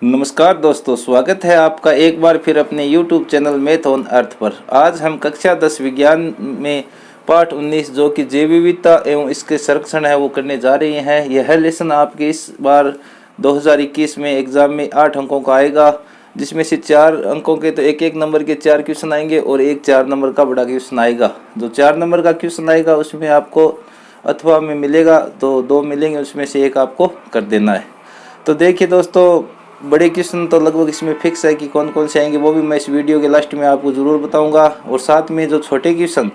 नमस्कार दोस्तों, स्वागत है आपका एक बार फिर अपने YouTube channel math on earth पर। आज हम कक्षा 10 विज्ञान में पाठ 19 जो कि जैव विविधता एवं इसके संरक्षण है वो करने जा रहे हैं। यह लेसन आपके इस बार 2021 में एग्जाम में 8 अंकों का आएगा, जिसमें से 4 अंकों के तो एक नंबर के 4 क्वेश्चन आएंगे और एक 4 नंबर का बड़ा क्वेश्चन आएगा। जो 4 नंबर का क्वेश्चन आएगा उसमें आपको अथवा में मिलेगा तो 2 मिलेंगे, उसमें से एक आपको कर देना है। तो देखिए दोस्तों, बड़े क्वेश्चन तो लगभग इसमें फिक्स है कि कौन कौन से आएंगे, वो भी मैं इस वीडियो के लास्ट में आपको ज़रूर बताऊंगा। और साथ में जो छोटे क्वेश्चन,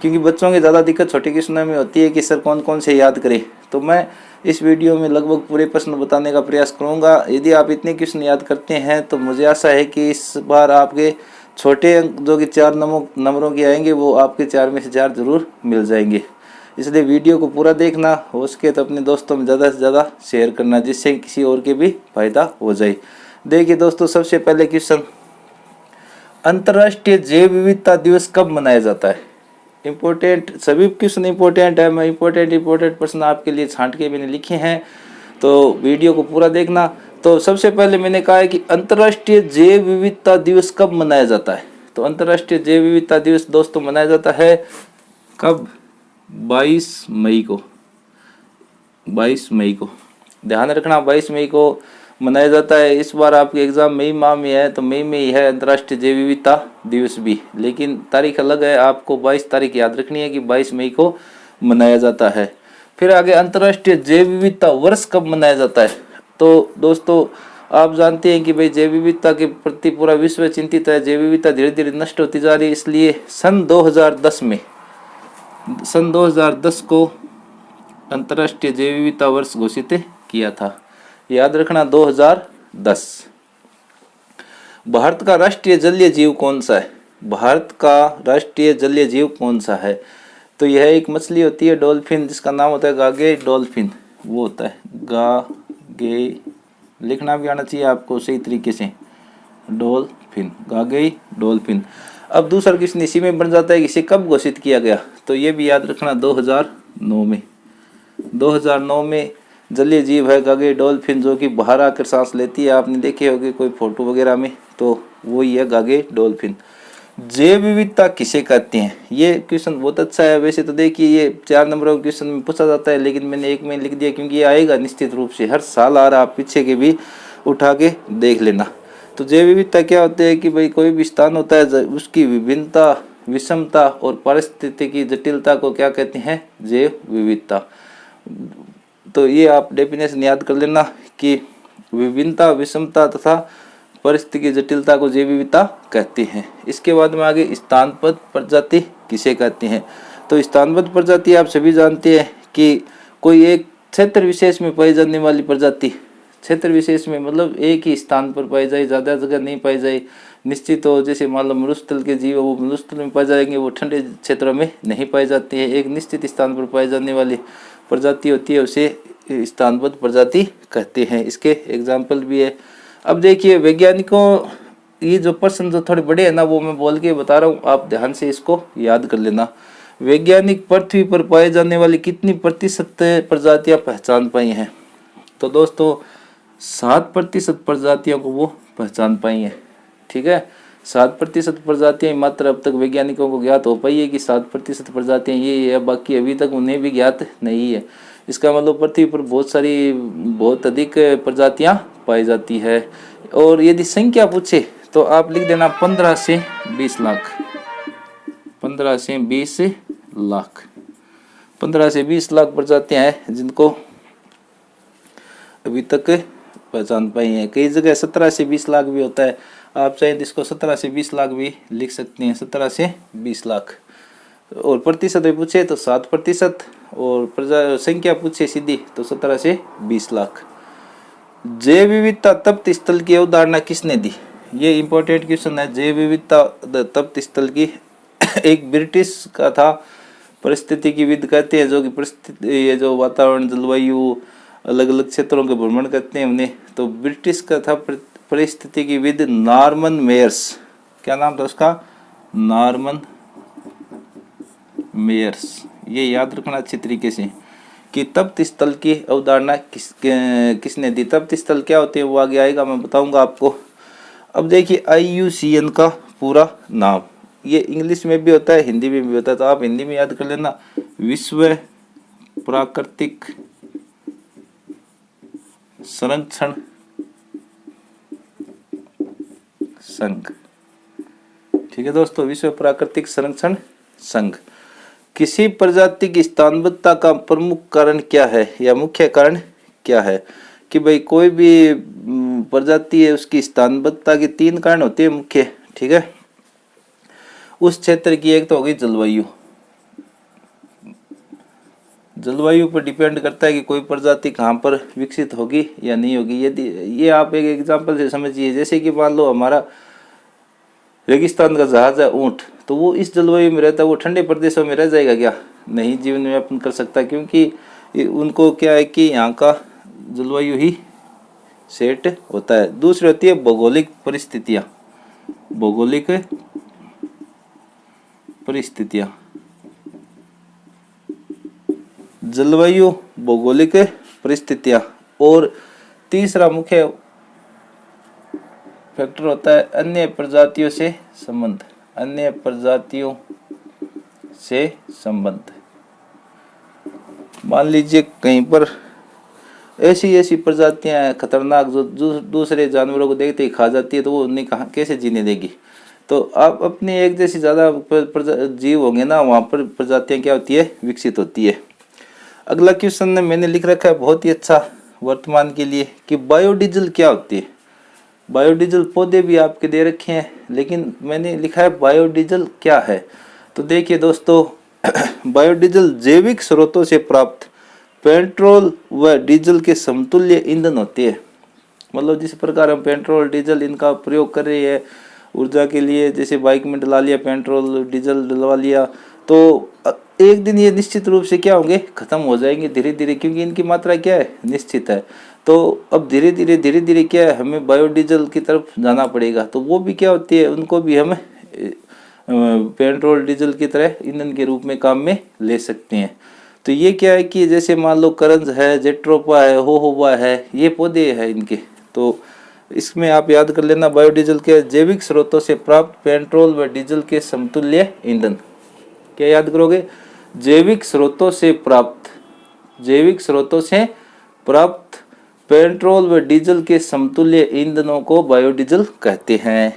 क्योंकि बच्चों की ज़्यादा दिक्कत छोटे क्वेश्चनों में होती है कि सर कौन कौन से याद करें, तो मैं इस वीडियो में लगभग पूरे प्रश्न बताने का प्रयास करूंगा। यदि आप इतने क्वेश्चन याद करते हैं तो मुझे आशा है कि इस बार आपके छोटे अंक जो कि 4 नंबरों के आएंगे वो आपके 4 में से 4 जरूर मिल जाएंगे। इसलिए वीडियो को पूरा देखना, हो सके तो अपने दोस्तों में ज़्यादा से ज़्यादा शेयर करना, जिससे किसी और के भी फायदा हो जाए। देखिए दोस्तों, सबसे पहले क्वेश्चन, अंतर्राष्ट्रीय जैव विविधता दिवस कब मनाया जाता है? इम्पोर्टेंट, सभी क्वेश्चन इम्पोर्टेंट है। मैं इम्पोर्टेंट प्रश्न आपके लिए छांट के मैंने लिखे हैं, तो वीडियो को पूरा देखना। तो सबसे पहले मैंने कहा है कि अंतर्राष्ट्रीय जैव विविधता दिवस कब मनाया जाता है। तो अंतर्राष्ट्रीय जैव विविधता दिवस दोस्तों मनाया जाता है कब? 22 मई को। 22 मई को ध्यान रखना, 22 मई को मनाया जाता है। इस बार आपके एग्जाम मई माह में है तो मई में ही है अंतर्राष्ट्रीय जैव विविधता दिवस भी, लेकिन तारीख अलग है। आपको 22 तारीख याद रखनी है कि 22 मई को मनाया जाता है। फिर आगे, अंतर्राष्ट्रीय जैव विविधता वर्ष कब मनाया जाता है? तो दोस्तों आप जानते हैं कि भाई जैव विविधता के प्रति पूरा विश्व चिंतित है। जैव विविधता धीरे धीरे नष्ट होती जा रही है, इसलिए सन 2010 को अंतर्राष्ट्रीय जैव विविधता वर्ष घोषित किया था। याद रखना 2010। भारत का राष्ट्रीय जलीय जीव कौन सा है? भारत का राष्ट्रीय जलीय जीव कौन सा है? तो यह एक मछली होती है डॉल्फिन, जिसका नाम होता है गागे डॉल्फिन। वो होता है गागे, लिखना भी आना चाहिए आपको सही तरीके से, डॉल्फिन, गागे डॉल्फिन। अब दूसरा क्वेश्चन इसी में बन जाता है कि इसे कब घोषित किया गया? तो ये भी याद रखना 2009 में। 2009 में जलीय जीव है गागे डॉल्फिन, जो कि बाहर आकर सांस लेती है। आपने देखे होंगे कोई फोटो वगैरह में, तो वही है गागे डॉल्फिन। जैव विविधता किसे कहते हैं? ये क्वेश्चन बहुत अच्छा है। वैसे तो देखिए ये 4 नंबरों के क्वेश्चन में पूछा जाता है, लेकिन मैंने एक में लिख दिया क्योंकि ये आएगा निश्चित रूप से, हर साल आ रहा। आप पीछे के भी उठा के देख लेना। तो जैव विविधता क्या होता है कि भाई कोई भी स्थान होता है उसकी विभिन्नता, विषमता और पारिस्थितिकी जटिलता को क्या कहते हैं? जैव विविधता। तो ये आप डेफिनेशन याद कर लेना कि विभिन्नता, विषमता तथा पारिस्थितिकी जटिलता को जैव विविधता कहते हैं। इसके बाद में आगे, स्थानबद्ध प्रजाति किसे कहते हैं? तो स्थानबद्ध प्रजाति आप सभी जानते हैं कि कोई एक क्षेत्र विशेष में पाई जाने वाली प्रजाति, क्षेत्र विशेष में मतलब एक ही स्थान पर पाई जाए, ज़्यादा जगह नहीं पाई जाए, निश्चित हो। जैसे मान लो मरुस्थल के जीव वो मरुस्थल में पाए जाएंगे, वो ठंडे क्षेत्रों में नहीं पाई जाती है। एक निश्चित स्थान पर पाई जाने वाली प्रजाति होती है, उसे स्थानबद्ध प्रजाति कहते हैं। इसके एग्जाम्पल भी है। अब देखिए वैज्ञानिकों, ये जो प्रश्न जो थोड़े बड़े हैं ना, वो मैं बोल के बता रहा हूँ, आप ध्यान से इसको याद कर लेना। वैज्ञानिक पृथ्वी पर पाए जाने वाली कितनी प्रतिशत प्रजातियां पहचान पाई हैं? तो दोस्तों 7% प्रजातियों को वो पहचान पाई हैं। ठीक है, 7% प्रजातियां मात्र अब तक वैज्ञानिकों को ज्ञात हो पाई है कि 7% प्रजातियां ये है, बाकी अभी तक उन्हें भी ज्ञात नहीं है। इसका मतलब पृथ्वी पर बहुत अधिक प्रजातियां पाई जाती है। और यदि संख्या पूछे तो आप लिख देना 15 से 20 लाख। 15 से 20 लाख, 15 से 20 लाख प्रजातियां हैं जिनको अभी तक पहचान पाई हैं। कई जगह 17 से 20 लाख भी होता है, आप चाहे तो इसको 17 से 20 लाख भी लिख सकते हैं, 17 से 20 लाख। और प्रतिशत भी पूछे तो 7%, और संख्या पूछे सीधी तो 17 से 20 लाख। जैव विविधता तप्त स्थल की अवधारणा किसने दी? ये इंपॉर्टेंट क्वेश्चन है। जैव विविधता तप्त स्थल की एक ब्रिटिश का था, परिस्थितिकीविद कहते हैं, जो कि परिस्थिति, ये जो वातावरण, जलवायु, अलग अलग क्षेत्रों के भ्रमण करते हैं उन्हें, तो ब्रिटिश का था परिस्थितिकीविद नॉर्मन मेयर्स। क्या नाम था उसका? Norman Meyers. ये याद रखना अच्छी तरीके से, कि तप्त स्थल की अवधारणा किसने दी। तप्त स्थल क्या होते हैं वो आगे आएगा, मैं बताऊंगा आपको। अब देखिए IUCN का पूरा नाम, ये इंग्लिश में भी होता है, हिंदी में भी होता है, तो आप हिंदी में याद कर लेना, विश्व प्राकृतिक संरक्षण संघ। ठीक है दोस्तों, विश्व प्राकृतिक संरक्षण संघ। किसी प्रजाति की स्थानबद्धता का प्रमुख कारण क्या है या मुख्य कारण क्या है, कि भाई कोई भी प्रजाति है उसकी स्थानबद्धता के 3 कारण होते हैं मुख्य। ठीक है, उस क्षेत्र की एक तो होगी जलवायु, जलवायु पर डिपेंड करता है कि कोई प्रजाति कहाँ पर विकसित होगी या नहीं होगी। यदि ये आप एक एग्जांपल से समझिए, जैसे कि मान लो हमारा रेगिस्तान का जहाज है ऊंट, तो वो इस जलवायु में रहता है, वो ठंडे प्रदेशों में रह जाएगा क्या? नहीं, जीवन यापन कर सकता, क्योंकि उनको क्या है कि यहाँ का जलवायु ही सेट होता है। दूसरी होती है भौगोलिक परिस्थितियाँ, भौगोलिक परिस्थितियाँ, जलवायु भौगोलिक परिस्थितियाँ। और तीसरा मुख्य फैक्टर होता है अन्य प्रजातियों से संबंध, अन्य प्रजातियों से संबंध। मान लीजिए कहीं पर ऐसी प्रजातियां हैं खतरनाक जो दूसरे जानवरों को देखते ही खा जाती है, तो वो उन्हें कहाँ कैसे जीने देगी। तो आप अपनी एक जैसी ज़्यादा जीव होंगे ना, वहाँ पर प्रजातियां क्या होती है, विकसित होती है। अगला क्वेश्चन मैंने लिख रखा है बहुत ही अच्छा वर्तमान के लिए, कि बायोडीजल क्या होती है। बायोडीजल पौधे भी आपके दे रखे हैं, लेकिन मैंने लिखा है बायोडीजल क्या है। तो देखिए दोस्तों, बायोडीजल जैविक स्रोतों से प्राप्त पेट्रोल व डीजल के समतुल्य ईंधन होते हैं। मतलब जिस प्रकार हम पेट्रोल डीजल इनका प्रयोग कर रहे हैं ऊर्जा के लिए, जैसे बाइक में डला लिया पेट्रोल डीजल डलवा लिया, तो एक दिन ये निश्चित रूप से क्या होंगे, खत्म हो जाएंगे धीरे धीरे, क्योंकि इनकी मात्रा क्या है, निश्चित है। तो अब धीरे धीरे क्या है, हमें बायोडीजल की तरफ जाना पड़ेगा। तो वो भी क्या होती है, उनको भी हम पेट्रोल डीजल की तरह ईंधन के रूप में काम में ले सकते हैं। तो ये क्या है कि जैसे मान लो करंज है, जेट्रोपा है, होहोबा है, ये पौधे हैं इनके। तो इसमें आप याद कर लेना, बायोडीजल के जैविक स्रोतों से प्राप्त पेट्रोल व डीजल के समतुल्य ईंधन। क्या याद करोगे, जैविक स्रोतों से प्राप्त, जैविक स्रोतों से प्राप्त पेट्रोल व डीजल के समतुल्य ईंधनों को बायोडीजल कहते हैं।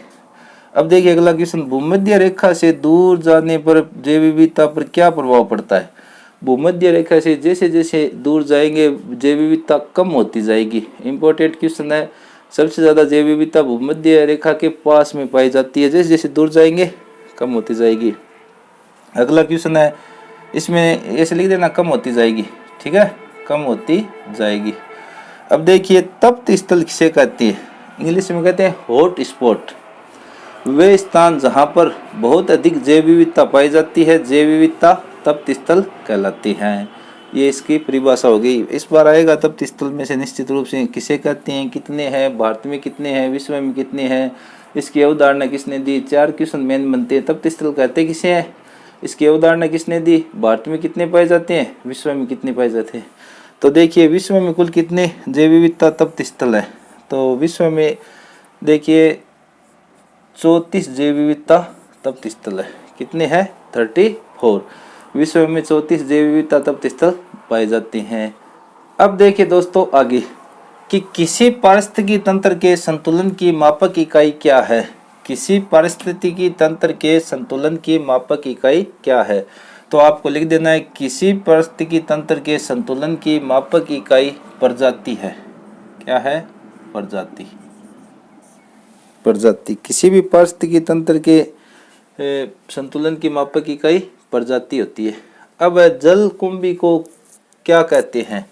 अब देखिए अगला क्वेश्चन, भूमध्य रेखा से दूर जाने पर जैव विविधता पर क्या प्रभाव पड़ता है। भूमध्य रेखा से जैसे जैसे दूर जाएंगे जैव विविधता कम होती जाएगी। इंपॉर्टेंट क्वेश्चन है, सबसे ज्यादा जैव विविधता भूमध्य रेखा के पास में पाई जाती है, जैसे जैसे दूर जाएंगे कम होती जाएगी। अगला क्वेश्चन है, इसमें ऐसे लिख देना, कम होती जाएगी। ठीक है, कम होती जाएगी। अब देखिए तप्त स्थल किसे कहते हैं, इंग्लिश में कहते हैं हॉट स्पॉट। वे स्थान जहां पर बहुत अधिक जैव विविधता पाई जाती है, जैव विविधता तप्त स्थल कहलाती हैं। ये इसकी परिभाषा हो गई। इस बार आएगा तप्त स्थल में से निश्चित रूप से किसे कहते हैं, कितने हैं, भारत में कितने हैं, विश्व में कितने हैं, इसकी अवधारणा किसने दी। 4 क्वेश्चन मेन बनते हैं। तप्त स्थल कहते किसे हैं, इसकी अवधारणा किसने दी, भारत में कितने पाए जाते हैं, विश्व में कितने पाए जाते हैं। तो देखिए विश्व में कुल कितने जैव विविधता तप्त स्थल है, तो विश्व में देखिए 34 जैव विविधता तप्त स्थल है। कितने हैं, 34। विश्व में 34 जैव विविधता तप्त स्थल पाए जाते हैं। अब देखिए दोस्तों आगे, कि किसी पारिस्थितिकी तंत्र के संतुलन की मापक इकाई क्या है। किसी पारिस्थितिकी तंत्र के संतुलन की मापक इकाई क्या है, तो आपको लिख देना है, किसी पारिस्थितिकी तंत्र के संतुलन की मापक इकाई प्रजाति है। क्या है, प्रजाति। प्रजाति, किसी भी पारिस्थितिकी तंत्र के संतुलन की मापक इकाई प्रजाति होती है। अब जलकुंभी को क्या कहते हैं,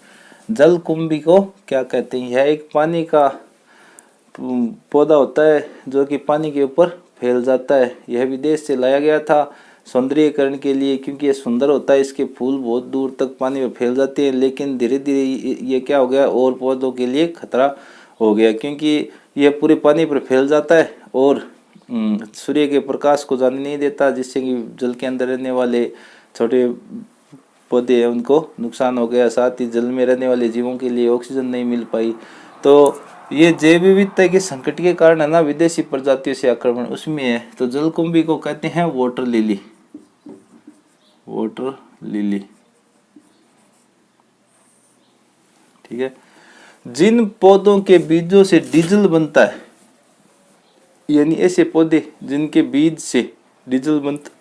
जलकुंभी को क्या कहते हैं। यह एक पानी का पौधा होता है जो कि पानी के ऊपर फैल जाता है। यह विदेश से लाया गया था सौंदर्यीकरण के लिए, क्योंकि ये सुंदर होता है, इसके फूल बहुत दूर तक पानी में फैल जाते हैं। लेकिन धीरे धीरे ये क्या हो गया, और पौधों के लिए खतरा हो गया, क्योंकि यह पूरे पानी पर फैल जाता है और सूर्य के प्रकाश को जाने नहीं देता, जिससे कि जल के अंदर रहने वाले छोटे पौधे हैं उनको नुकसान हो गया, साथ ही जल में रहने वाले जीवों के लिए ऑक्सीजन नहीं मिल पाई। तो ये जैव विविधता के संकट के कारण है ना विदेशी प्रजातियों से आक्रमण उसमें है। तो जलकुंभी को कहते हैं वाटर लिली, वाटर लिली, ठीक है। जिन पौधों के बीजों से डीजल बनता है, यानी ऐसे पौधे जिनके बीज से डीजल बनता,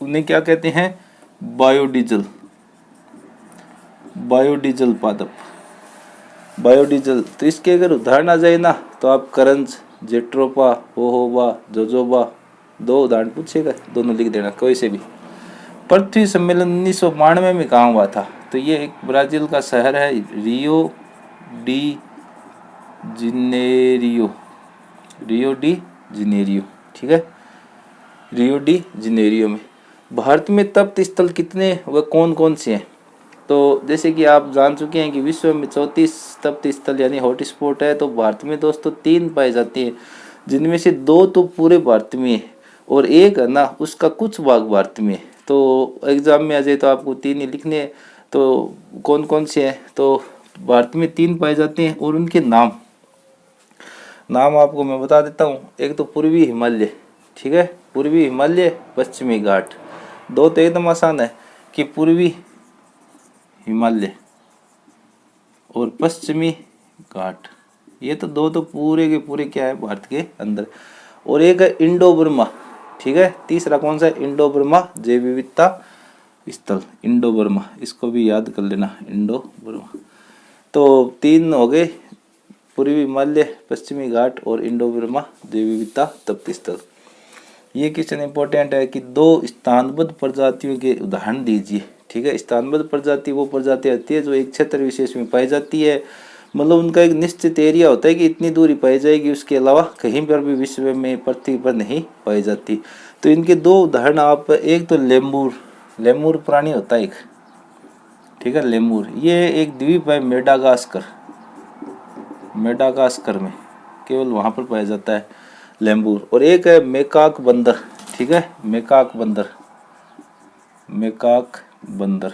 उन्हें क्या कहते हैं? बायोडीजल, बायोडीजल पादप, बायोडीजल। तो इसके अगर उदाहरण आ जाए ना तो आप करंज, जेट्रोपा, होहोबा, जोजोबा, 2 उदाहरण पूछेगा, दोनों लिख देना कोई से भी। पृथ्वी सम्मेलन 1992 में कहाँ हुआ था? तो ये एक ब्राजील का शहर है, रियो डी जिनेरियो, रियो डी जिनेरियो, ठीक है, रियो डी जिनेरियो में। भारत में तप्त स्थल कितने व कौन कौन से हैं? तो जैसे कि आप जान चुके हैं कि विश्व में 34 तप्त स्थल यानी हॉट स्पॉट है। तो भारत में दोस्तों 3 पाए जाते हैं, जिनमें से 2 तो पूरे भारत में है और एक है ना उसका कुछ भाग भारत में है। तो एग्जाम में आ जाए तो आपको 3 ही लिखने हैं। तो कौन कौन से हैं? तो भारत में 3 पाए जाते हैं और उनके नाम आपको मैं बता देता हूँ। एक तो पूर्वी हिमालय, ठीक है, पूर्वी हिमालय, पश्चिमी घाट। 2 तो एकदम आसान है कि पूर्वी हिमालय और पश्चिमी घाट, ये तो 2 तो पूरे के पूरे क्या है भारत के अंदर। और एक है इंडो बर्मा, ठीक है। तीसरा कौन सा है? इंडो बर्मा जैव विविधता स्थल, इंडो बर्मा, इसको भी याद कर लेना, इंडो बर्मा। तो 3 हो गए, पूर्वी हिमालय, पश्चिमी घाट और इंडो बर्मा जैव विविधता तप्त स्थल। ये क्वेश्चन इंपॉर्टेंट है कि 2 स्थानबद्ध प्रजातियों के उदाहरण दीजिए, ठीक है। स्थानबद्ध प्रजाति वो प्रजाति आती है जो एक क्षेत्र विशेष में पाई जाती है, मतलब उनका एक निश्चित एरिया होता है कि इतनी दूरी पाई जाएगी, उसके अलावा कहीं पर भी विश्व में पृथ्वी पर नहीं पाई जाती। तो इनके 2 उदाहरण आप, एक तो लेमूर, लेमूर प्राणी होता है एक, ठीक है, लेमूर। ये एक द्वीप है मेडागास्कर, मेडागास्कर में केवल वहाँ पर पाया जाता है लेमूर। और एक है मेकाक बंदर, ठीक है, मेकाक बंदर, मेकाक बंदर,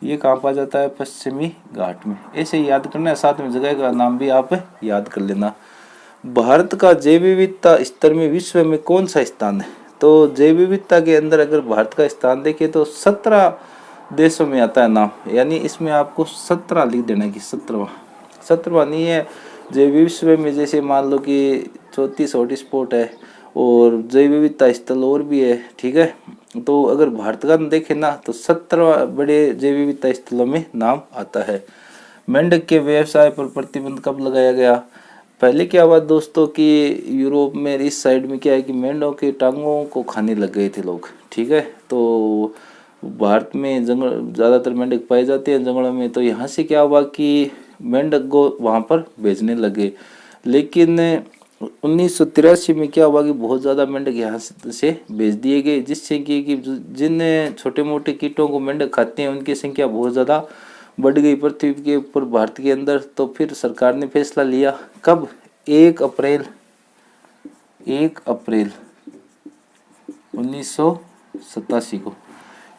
ये कहाँ पाया जाता है? पश्चिमी घाट में। ऐसे ही याद करना है, साथ में जगह का नाम भी आप याद कर लेना। भारत का जैव विविधता स्तर में विश्व में कौन सा स्थान है? तो जैव विविधता के अंदर अगर भारत का स्थान देखें तो 17 देशों में आता है नाम, यानी इसमें आपको 17 लिख देना कि 17वां नहीं है। जैव विश्व में जैसे मान लो कि 34 हॉट स्पॉट है और जैव विविधता स्थल और भी है, ठीक है। तो अगर भारत का देखें ना तो 17 बड़े जैव विविधता स्थलों में नाम आता है। मेंढक के व्यवसाय पर प्रतिबंध कब लगाया गया? पहले क्या हुआ दोस्तों कि यूरोप में इस साइड में क्या है कि मेंढकों के टांगों को खाने लग गए थे लोग, ठीक है। तो भारत में जंगल ज़्यादातर मेंढक पाए जाते हैं जंगलों में, तो यहाँ से क्या हुआ कि मेंढक को वहाँ पर भेजने लगे। लेकिन 1983 में क्या हुआ कि बहुत ज़्यादा मेंढक यहाँ से भेज दिए गए, जिससे कि जिन छोटे मोटे कीटों को मेंढक खाते हैं उनकी संख्या बहुत ज़्यादा बढ़ गई पृथ्वी के ऊपर, भारत के अंदर। तो फिर सरकार ने फैसला लिया, कब? 1 अप्रैल 1987 को,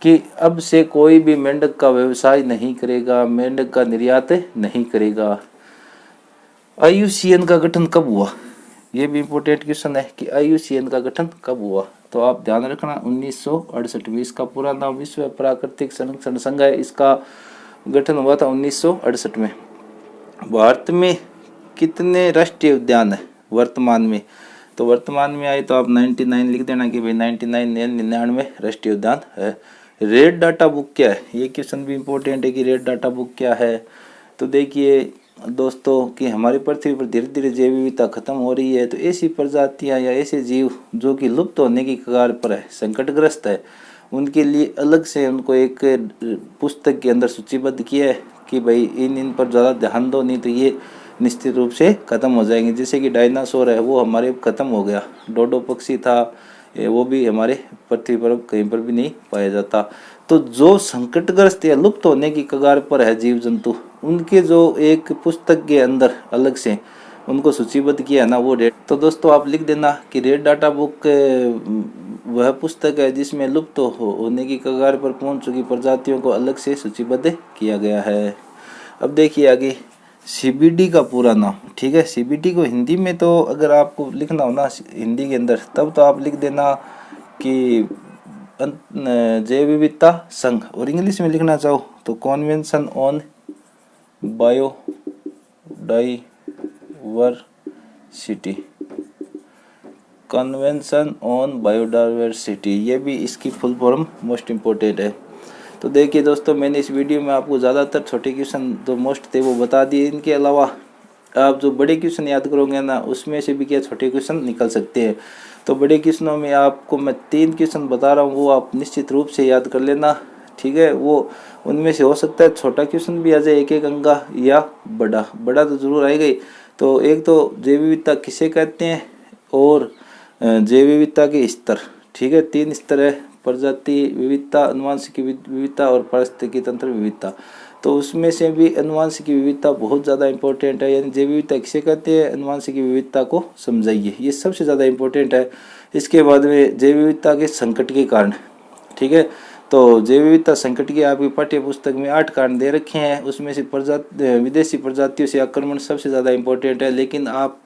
कि अब से कोई भी मेंढक का व्यवसाय नहीं करेगा, मेंढक का निर्यात नहीं करेगा। IUCN का गठन कब हुआ? ये भी इम्पोर्टेंट क्वेश्चन है कि IUCN का गठन कब हुआ? तो आप ध्यान रखना 1968 में। इसका पूरा नाम विश्व प्राकृतिक संरक्षण संघ है, इसका गठन हुआ था 1968 में। भारत में कितने राष्ट्रीय उद्यान है वर्तमान में? तो वर्तमान में आए तो आप 99 लिख देना कि भाई 99 राष्ट्रीय उद्यान है। रेड डाटा बुक क्या है? ये क्वेश्चन भी इम्पोर्टेंट है कि रेड डाटा बुक क्या है। तो देखिए दोस्तों कि हमारी पृथ्वी पर धीरे धीरे जैव विविधता खत्म हो रही है, तो ऐसी प्रजातियां या ऐसे जीव जो कि लुप्त होने की कगार पर है, संकटग्रस्त है, उनके लिए अलग से उनको एक पुस्तक के अंदर सूचीबद्ध किया है कि भाई इन पर ज़्यादा ध्यान दो, नहीं तो ये निश्चित रूप से ख़त्म हो जाएंगे। जैसे कि डायनासोर है वो हमारे ख़त्म हो गया, डोडो पक्षी था वो भी हमारे पृथ्वी पर कहीं पर भी नहीं पाया जाता। तो जो संकटग्रस्त या लुप्त होने की कगार पर है जीव जंतु, उनके जो एक पुस्तक के अंदर अलग से उनको सूचीबद्ध किया है ना वो रेड। तो दोस्तों आप लिख देना कि रेड डाटा बुक वह पुस्तक है जिसमें लुप्त होने की कगार पर पहुंच चुकी प्रजातियों को अलग से सूचीबद्ध किया गया है। अब देखिए आगे सीबीडी का पूरा नाम। ठीक है, सीबीडी को हिंदी में तो अगर आपको लिखना हो ना हिंदी के अंदर, तब तो आप लिख देना कि जैव विविधता संघ, और इंग्लिश में लिखना चाहो तो convention on biodiversity, convention on biodiversity, ये भी इसकी फुल फॉर्म मोस्ट इम्पोर्टेंट है। तो देखिए दोस्तों, मैंने इस वीडियो में आपको ज़्यादातर छोटे क्वेश्चन जो मोस्ट थे वो बता दिए। इनके अलावा आप जो बड़े क्वेश्चन याद करोगे ना, उसमें से भी क्या छोटे क्वेश्चन निकल सकते हैं। तो बड़े क्वेश्चनों में आपको मैं 3 क्वेश्चन बता रहा हूँ, वो आप निश्चित रूप से याद कर लेना। ठीक है, वो उनमें से हो सकता है छोटा क्वेश्चन भी आ जाए एक एक अंक का, या बड़ा तो जरूर आएगा ही। तो एक तो जैव विविधता किसे कहते हैं, और जैव विविधता के स्तर। ठीक है, 3 स्तर है, प्रजाति विविधता, आनुवंशिक विविधता और पारिस्थितिकी तंत्र विविधता। तो उसमें से भी आनुवंशिक विविधता बहुत ज़्यादा इंपॉर्टेंट है। यानी जैव विविधता किसे कहते हैं, आनुवंशिक विविधता को समझाइए, ये सबसे ज़्यादा इंपॉर्टेंट है। इसके बाद में जैव विविधता के संकट के कारण। ठीक है, तो जैव विविधता संकट के आपकी पाठ्य पुस्तक में 8 कारण दे रखे हैं। उसमें से विदेशी प्रजातियों से आक्रमण सबसे ज़्यादा इंपॉर्टेंट है, लेकिन आप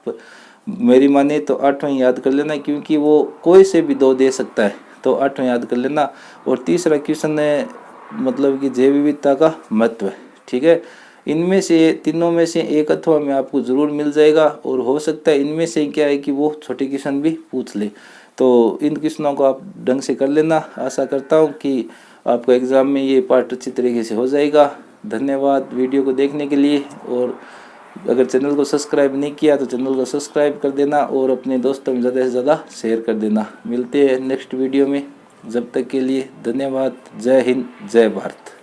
मेरी माने तो 8वां याद कर लेना, क्योंकि वो कोई से भी 2 दे सकता है, तो 8वां याद कर लेना। और तीसरा क्वेश्चन है मतलब कि जैव विविधता का महत्व। ठीक है, इनमें से तीनों में से एक अथवा में आपको ज़रूर मिल जाएगा, और हो सकता है इनमें से क्या है कि वो छोटे क्वेश्चन भी पूछ ले। तो इन क्वेश्चनों को आप ढंग से कर लेना। आशा करता हूँ कि आपको एग्ज़ाम में ये पार्ट अच्छी तरीके से हो जाएगा। धन्यवाद वीडियो को देखने के लिए, और अगर चैनल को सब्सक्राइब नहीं किया तो चैनल को सब्सक्राइब कर देना, और अपने दोस्तों में ज़्यादा से ज़्यादा शेयर कर देना। मिलते हैं नेक्स्ट वीडियो में, जब तक के लिए धन्यवाद। जय हिंद, जय भारत।